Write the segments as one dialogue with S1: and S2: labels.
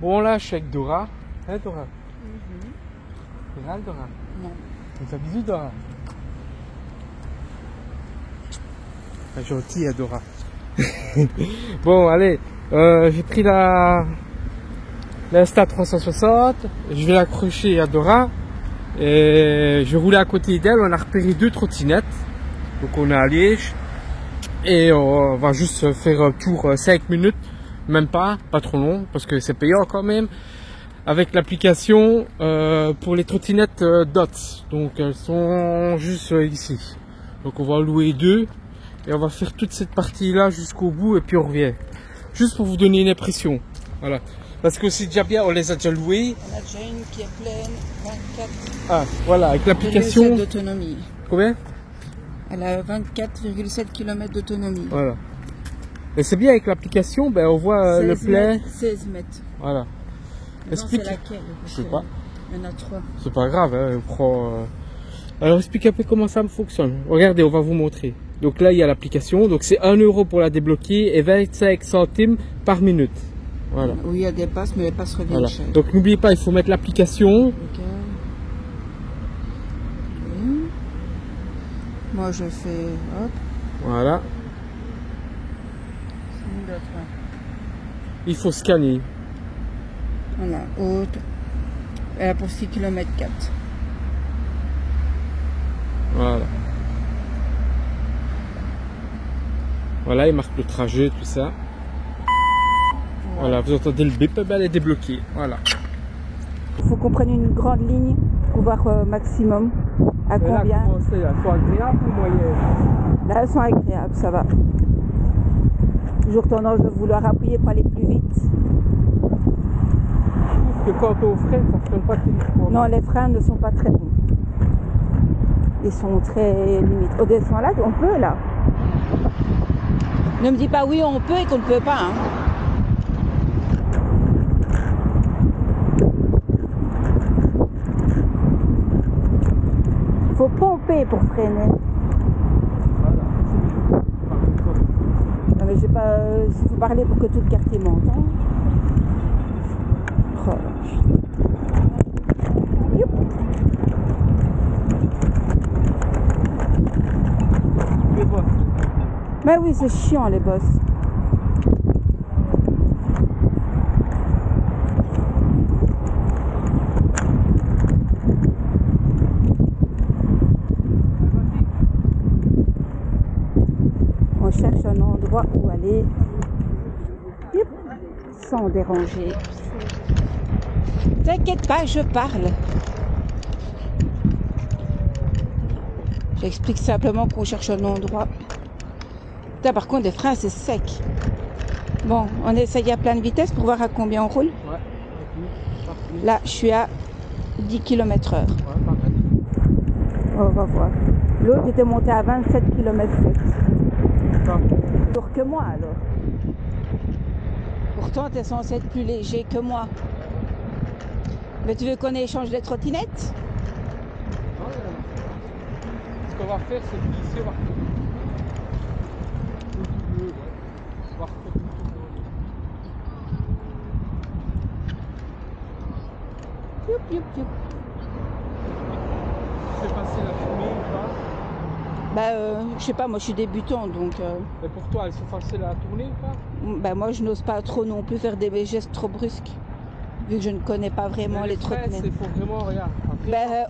S1: Bon, là, je suis avec Dora. Hein, Dora? C'est vrai, Dora?
S2: Non.
S1: On fait bisous, Dora. Ah, gentil, hein, Dora. Bon, allez. J'ai pris l'Insta 360. Je vais l'accrocher à Dora. Et je roulais à côté d'elle. On a repéré 2 trottinettes. Donc, on est à Liège. Et on va juste faire un tour 5 minutes. Même pas trop long. Parce que c'est payant quand même. Avec l'application pour les trottinettes DOTS. Donc elles sont juste ici. Donc on va en louer 2 et on va faire toute cette partie là jusqu'au bout et puis on revient. Juste pour vous donner une impression. Voilà. Parce que c'est déjà bien, on les a déjà loués.
S2: On a déjà une qui est pleine, 24.
S1: Ah voilà, avec l'application.
S2: D'autonomie.
S1: Combien?
S2: Elle a 24,7 km d'autonomie.
S1: Voilà. Et c'est bien avec l'application, ben on voit le plein.
S2: 16 mètres.
S1: Voilà. Explique.
S2: C'est laquelle?
S1: Je sais pas.
S2: Il y en a 3.
S1: C'est pas grave, hein, on prend. Alors explique un peu comment ça fonctionne. Regardez, on va vous montrer. Donc là il y a l'application, donc c'est 1 € pour la débloquer et 25 centimes par minute. Voilà.
S2: Oui, il y a des passes, mais les passes reviennent
S1: Voilà.
S2: chères.
S1: Donc n'oubliez pas, il faut mettre l'application.
S2: Ok. Moi je fais hop.
S1: Voilà. Il faut scanner.
S2: Voilà, haute. Elle a pour 6 km 4.
S1: Voilà. Voilà, il marque le trajet, tout ça. Voilà, vous entendez le bip, elle est débloquée. Voilà.
S2: Il faut qu'on prenne une grande ligne pour voir maximum à
S1: Mais
S2: combien.
S1: là, comment c'est, elles sont agréables ou moyennes?
S2: Là, elles sont agréables, ça va. Toujours tendance de vouloir appuyer pour aller plus vite.
S1: Je trouve que quand on freine, ça ne freine pas terriblement.
S2: Non, les freins ne sont pas très bons. Ils sont très limites. On descend là, on peut là. Ne me dis pas oui, on peut et qu'on ne peut pas. Hein. Faut pomper pour freiner.
S1: Voilà.
S2: Non mais j'ai pas. Il faut parler pour que tout le quartier m'entende. Oh. Youp.
S1: Les bosses.
S2: Mais oui, c'est chiant les bosses. On cherche un endroit où aller Youp. Sans déranger. T'inquiète pas, je parle. J'explique simplement qu'on cherche un endroit. Là, par contre, les freins, c'est sec. Bon, on essaye à pleine vitesse pour voir à combien on roule.
S1: Ouais, parti.
S2: Là, je suis à 10 km/h.
S1: Ouais, pareil.
S2: On va voir. L'autre était monté à 27 km/h. Lourd que moi, alors. Pourtant, tu es censé être plus léger que moi. Mais tu veux qu'on échange les trottinettes?
S1: Ce qu'on va faire, c'est glisser, on va refaire. On va refaire tout le
S2: Youp, youp, youp.
S1: Tu sais passer la fumée ou pas?
S2: Je sais pas, moi je suis débutant donc.
S1: Et pour toi, elles sont faciles à tourner ou pas?
S2: Moi je n'ose pas trop non plus faire des gestes trop brusques. Vu que je ne connais pas vraiment les trottinettes.
S1: Il faut vraiment regarder.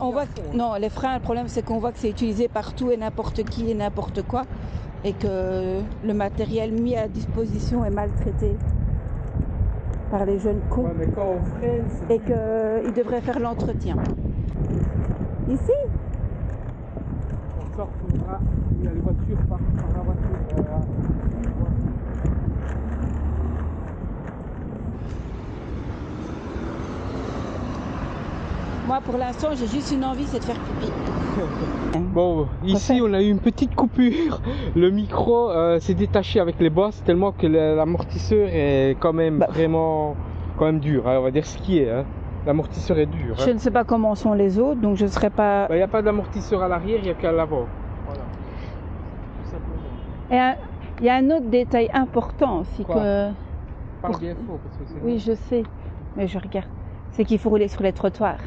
S2: On voit que, non, les freins, le problème c'est qu'on voit que c'est utilisé partout et n'importe qui et n'importe quoi. Et que le matériel mis à disposition est maltraité par les jeunes cons.
S1: Ouais, mais quand on freine,
S2: Et qu'ils devraient faire l'entretien. Ici?
S1: on sort, il y a les voitures par la voiture.
S2: Moi pour l'instant j'ai juste une envie, c'est de faire pipi.
S1: Bon, ici on a eu une petite coupure. Le micro s'est détaché avec les bosses tellement que l'amortisseur est quand même vraiment dur. Hein, on va dire ce qui est. Hein. L'amortisseur est dur.
S2: Je ne sais pas comment sont les autres, donc je ne serais pas.
S1: Il n'y a pas d'amortisseur à l'arrière, il n'y a qu'à l'avant. Voilà. Tout simplement.
S2: Et il y a un autre détail important aussi.
S1: Quoi?
S2: Que...
S1: Parle bien fort parce que c'est.
S2: Oui, je sais. Mais je regarde. C'est qu'il faut rouler sur les trottoirs.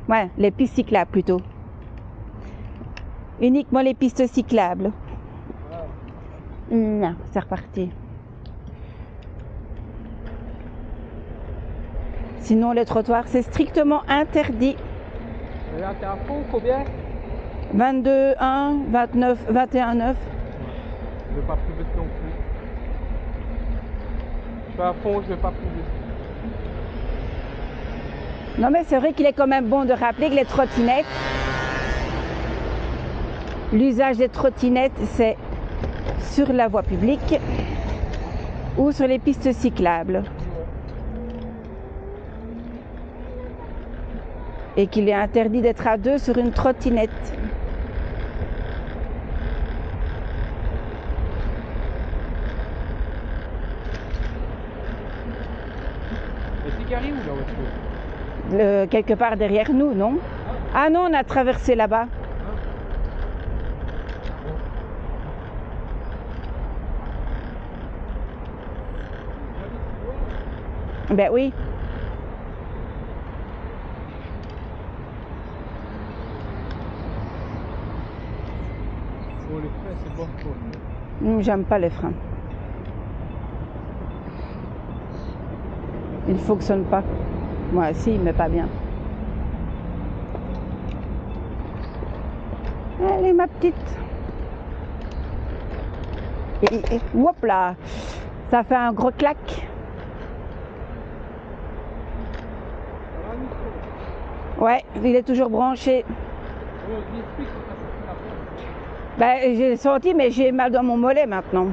S2: Ouais, les pistes cyclables plutôt. Uniquement les pistes cyclables. Non, c'est reparti. Sinon, les trottoirs, c'est strictement interdit.
S1: Et là, t'es à fond, combien?
S2: 22,1, 29, 21,9.
S1: Je vais pas plus vite non plus. Je suis à fond, je vais pas plus vite.
S2: Non, mais c'est vrai qu'il est quand même bon de rappeler que les trottinettes, l'usage des trottinettes, c'est sur la voie publique ou sur les pistes cyclables. Et qu'il est interdit d'être à deux sur une trottinette.
S1: Et c'est qui arrive ou la voiture?
S2: Quelque part derrière nous, non? Ah non, on a traversé là-bas. Ben oui.
S1: Oh, les freins, c'est bon pour
S2: J'aime pas les freins. Ils ne fonctionnent pas. Moi, si, mais pas bien. Allez, ma petite. Et hop là, ça fait un gros clac. Ouais, il est toujours branché. Ben, j'ai senti, mais j'ai mal dans mon mollet maintenant.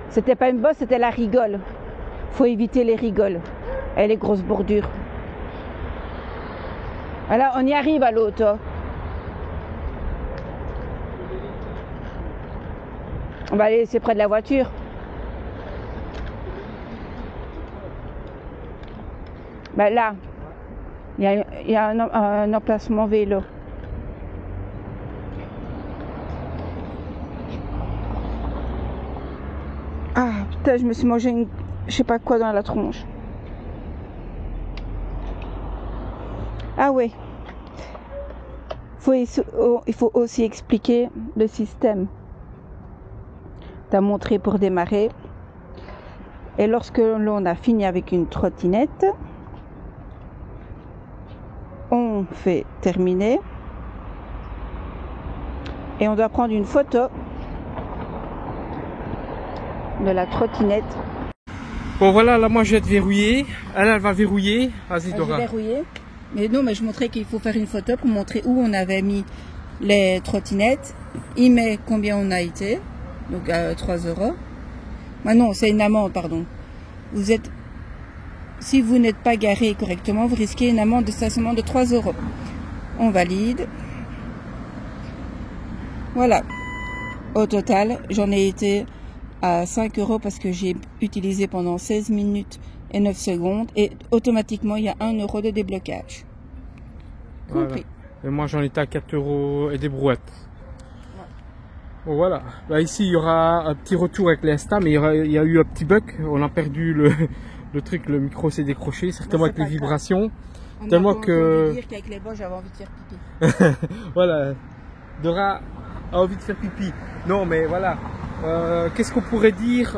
S2: C'était pas une bosse, c'était la rigole. Faut éviter les rigoles et les grosses bordures. Voilà, on y arrive à l'auto. On va aller laisser près de la voiture. Ben là, il y a un emplacement vélo. Ah putain, je me suis mangé je sais pas quoi dans la tronche. Ah ouais. Il faut aussi expliquer le système. T'as montré pour démarrer. Et lorsque l'on a fini avec une trottinette, on fait terminer. Et on doit prendre une photo de la trottinette.
S1: Bon voilà, là moi je vais être verrouillé. Elle va verrouiller. Vas-y Dora.
S2: Je vais verrouiller. Mais non, mais je montrais qu'il faut faire une photo pour montrer où on avait mis les trottinettes. Il met combien on a été. Donc 3 €. Ah non, c'est une amende, pardon. Si vous n'êtes pas garé correctement, vous risquez une amende de stationnement de 3 €. On valide. Voilà. Au total, j'en ai été à 5 € parce que j'ai utilisé pendant 16 minutes et 9 secondes et automatiquement il y a 1 € de déblocage. Compris.
S1: Voilà. Et moi j'en étais à 4 € et des brouettes. Ouais. Bon, voilà. Là, ici il y aura un petit retour avec l'Insta, mais il y a eu un petit bug. On a perdu le truc, le micro s'est décroché, certainement avec les vibrations. Tellement que.
S2: Dire qu'avec les boches j'avais envie de faire pipi.
S1: Voilà. Dora a envie de faire pipi. Non mais voilà. Qu'est-ce qu'on pourrait dire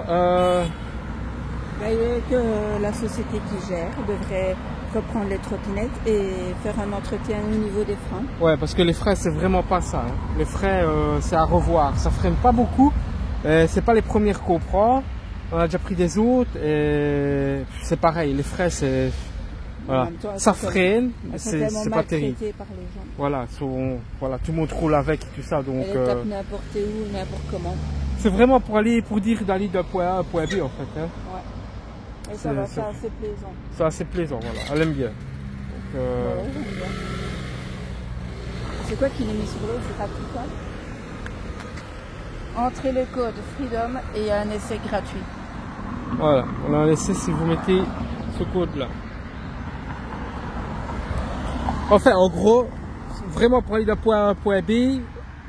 S2: que la société qui gère devrait reprendre les trottinettes et faire un entretien au niveau des freins.
S1: Ouais, parce que les freins c'est vraiment pas ça. Hein. Les freins c'est à revoir. Ça freine pas beaucoup. C'est pas les premières qu'on prend. On a déjà pris des autres et c'est pareil. Les freins c'est voilà. Ça freine, c'est pas terrible.
S2: Par les gens.
S1: Voilà, voilà, tout le monde roule avec et tout ça. Donc
S2: elle tape n'importe où, n'importe comment.
S1: C'est vraiment pour dire d'aller d'un point A à un point B en fait. Hein.
S2: Ouais. Et ça va, c'est assez plaisant.
S1: C'est assez plaisant, voilà. Elle aime bien. Donc,
S2: ouais, j'aime bien. C'est quoi qu'il est mis sur l'eau? C'est pas tout ça. Entrez le code Freedom et il y a un essai gratuit.
S1: Voilà, on a un essai si vous mettez ce code là. Enfin, en gros, vraiment pour aller d'un point A à un point B,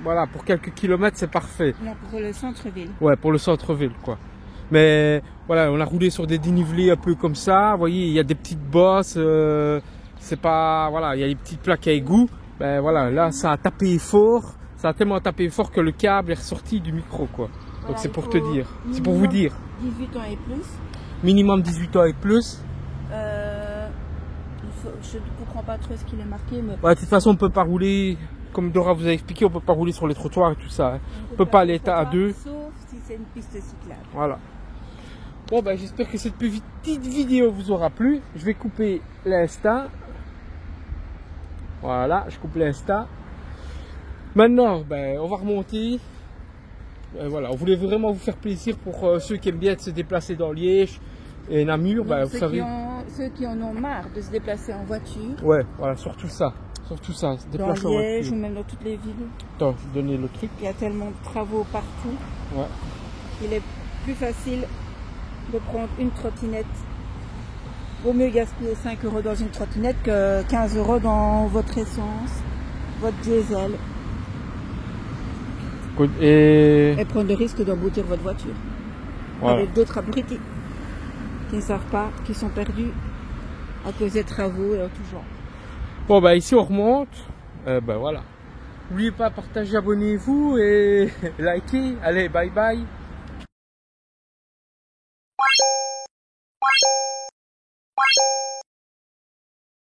S1: voilà, pour quelques kilomètres, c'est parfait.
S2: Là, pour le centre-ville.
S1: Ouais, pour le centre-ville, quoi. Mais voilà, on a roulé sur des dénivelés un peu comme ça. Vous voyez, il y a des petites bosses. C'est pas, voilà, il y a des petites plaques à égout. Ben voilà, là, ça a tapé fort. Ça a tellement tapé fort que le câble est ressorti du micro, quoi.
S2: Voilà,
S1: donc c'est pour te dire. C'est pour vous dire.
S2: 18 ans et plus.
S1: Minimum 18 ans et plus.
S2: Je ne comprends pas trop ce qu'il est marqué. Mais...
S1: Ouais, de toute façon, on peut pas rouler, comme Dora vous a expliqué, on peut pas rouler sur les trottoirs et tout ça. Hein. On peut pas aller à deux.
S2: Sauf si c'est une piste cyclable.
S1: Voilà. Bon, ben j'espère que cette petite vidéo vous aura plu. Je vais couper l'Insta. Voilà, je coupe l'Insta. Maintenant, ben, on va remonter. Voilà, on voulait vraiment vous faire plaisir pour ceux qui aiment bien se déplacer dans Liège et Namur. Ben, vous savez.
S2: Ceux qui en ont marre de se déplacer en voiture.
S1: Ouais, voilà, surtout ça. Surtout ça, se déplacer
S2: dans
S1: en
S2: Liège
S1: voiture.
S2: ou même dans toutes les villes.
S1: Attends, je vais donner le truc.
S2: Il y a tellement de travaux partout.
S1: Ouais.
S2: Il est plus facile de prendre une trottinette. Vaut mieux gaspiller 5 € dans une trottinette que 15 € dans votre essence, votre diesel.
S1: Et
S2: prendre le risque d'emboutir votre voiture.
S1: voilà.
S2: Avec d'autres abrutis qui ne savent pas, qui sont perdus à cause des travaux et en tout genre.
S1: Bon, bah ici on remonte. Ben voilà. N'oubliez pas, partagez, abonnez-vous et likez. Allez, bye bye.